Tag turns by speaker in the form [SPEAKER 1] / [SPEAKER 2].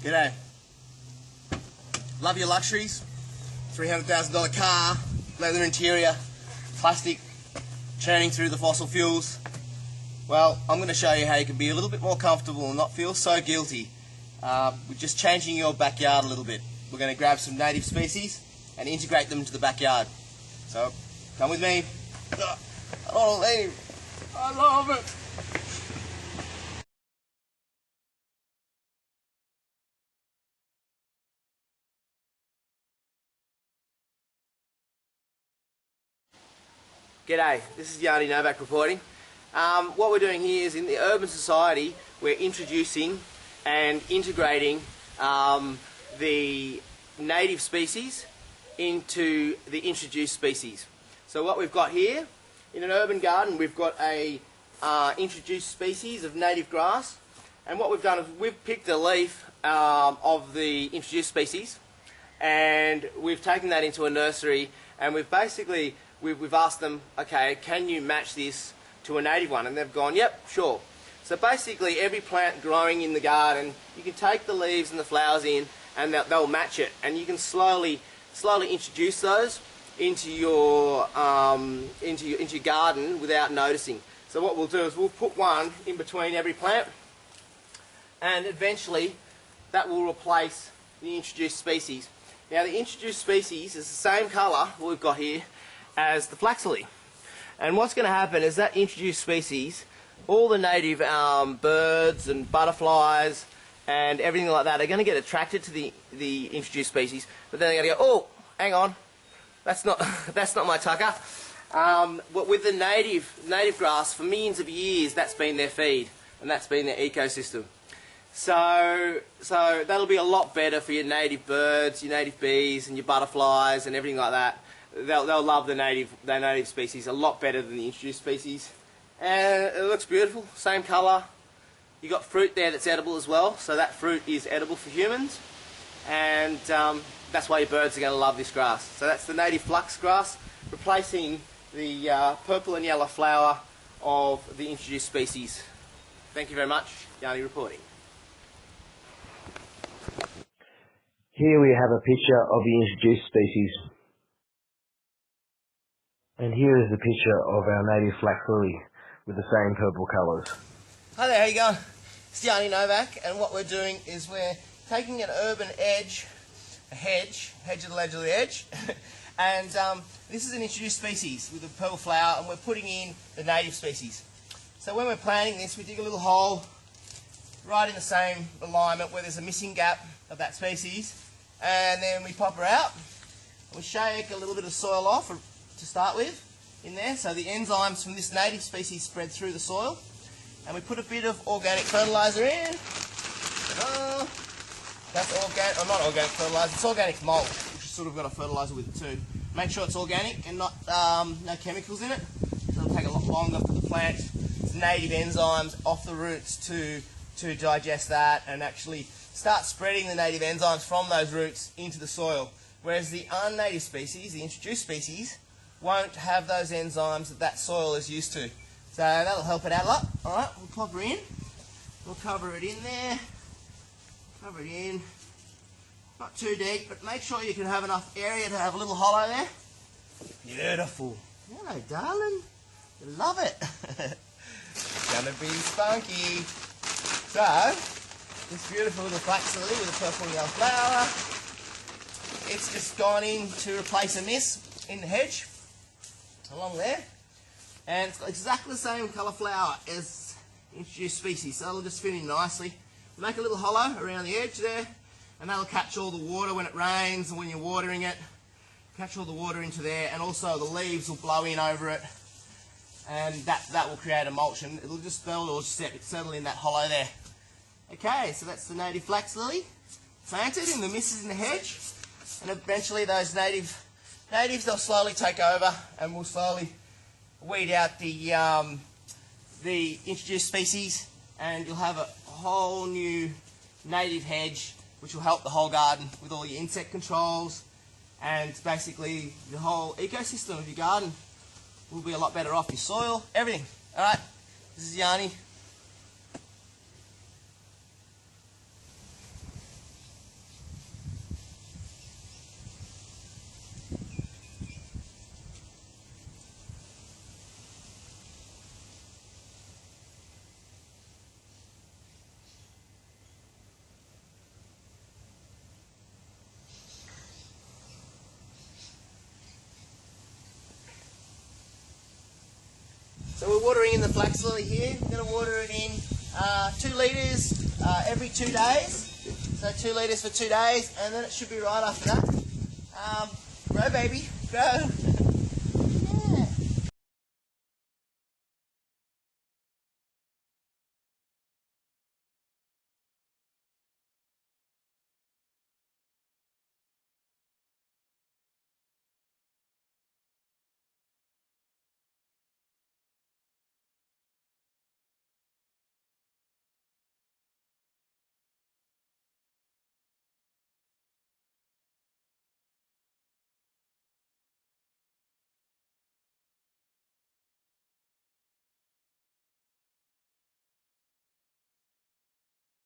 [SPEAKER 1] G'day. Love your luxuries? $300,000 car, leather interior, plastic churning through the fossil fuels. Well, I'm going to show you how you can be a little bit more comfortable and not feel so guilty with just changing your backyard a little bit. We're going to grab some native species and integrate them into the backyard. So, come with me. I don't leave. I love it. G'day, this is Yani Novak reporting. What we're doing here is in the urban society we're introducing and integrating the native species into the introduced species. So what we've got here in an urban garden, we've got a introduced species of native grass, and what we've done is we've picked a leaf of the introduced species and we've taken that into a nursery, and we've basically we've asked them, okay, can you match this to a native one? And they've gone, yep, sure. So basically every plant growing in the garden, you can take the leaves and the flowers in and they'll match it, and you can slowly introduce those into your garden without noticing. So what we'll do is we'll put one in between every plant, and eventually that will replace the introduced species. Now the introduced species is the same colour we've got here as the flax lily, and what's going to happen is that introduced species, all the native birds and butterflies and everything like that are going to get attracted to the introduced species, but then they're going to go, oh, hang on, that's not my tucker. But with the native grass, for millions of years, that's been their feed and that's been their ecosystem. So that'll be a lot better for your native birds, your native bees, and your butterflies and everything like that. They'll love the native species a lot better than the introduced species, and it looks beautiful. Same colour. You got fruit there that's edible as well, so that fruit is edible for humans, and that's why your birds are going to love this grass. So that's the native flux grass replacing the purple and yellow flower of the introduced species. Thank you very much. Yani reporting.
[SPEAKER 2] Here we have a picture of the introduced species. And here is the picture of our native flax lily with the same purple colours.
[SPEAKER 1] Hi there, how you going? It's Yani Novak, and what we're doing is we're taking an urban edge, a hedge of the ledge of the edge, and this is an introduced species with a purple flower, and we're putting in the native species. So when we're planting this, we dig a little hole right in the same alignment where there's a missing gap of that species, and then we pop her out. We shake a little bit of soil off to start with in there, so the enzymes from this native species spread through the soil, and we put a bit of organic fertiliser in. That's organic, or not organic fertiliser, it's organic mulch, which has sort of got a fertiliser with it too. Make sure it's organic and not no chemicals in it, so it'll take a lot longer for the plant, native enzymes off the roots to digest that and actually start spreading the native enzymes from those roots into the soil. Whereas the unnative species, the introduced species, won't have those enzymes that soil is used to. So that'll help it out a lot. Alright, we'll pop her in. We'll cover it in there. Cover it in. Not too deep, but make sure you can have enough area to have a little hollow there. Beautiful. Hello, darling. You love it. It's gonna be spunky. So, this beautiful little flax lily with a purple and yellow flower. It's just gone in to replace a miss in the hedge along there, and it's got exactly the same colour flower as introduced species, so it'll just fit in nicely. Make a little hollow around the edge there, and that'll catch all the water when it rains and when you're watering it. Catch all the water into there, and also the leaves will blow in over it, and that will create a mulch, and it'll just settle in that hollow there. Okay, so that's the native flax lily planted in the misses in the hedge, and eventually those natives they'll slowly take over, and we'll slowly weed out the introduced species, and you'll have a whole new native hedge which will help the whole garden with all your insect controls, and basically the whole ecosystem of your garden will be a lot better off, your soil, everything. Alright, this is Yani. So we're watering in the flax lily here. We're going to water it in 2 litres every 2 days. So 2 litres for 2 days, and then it should be right after that. Grow, baby, grow.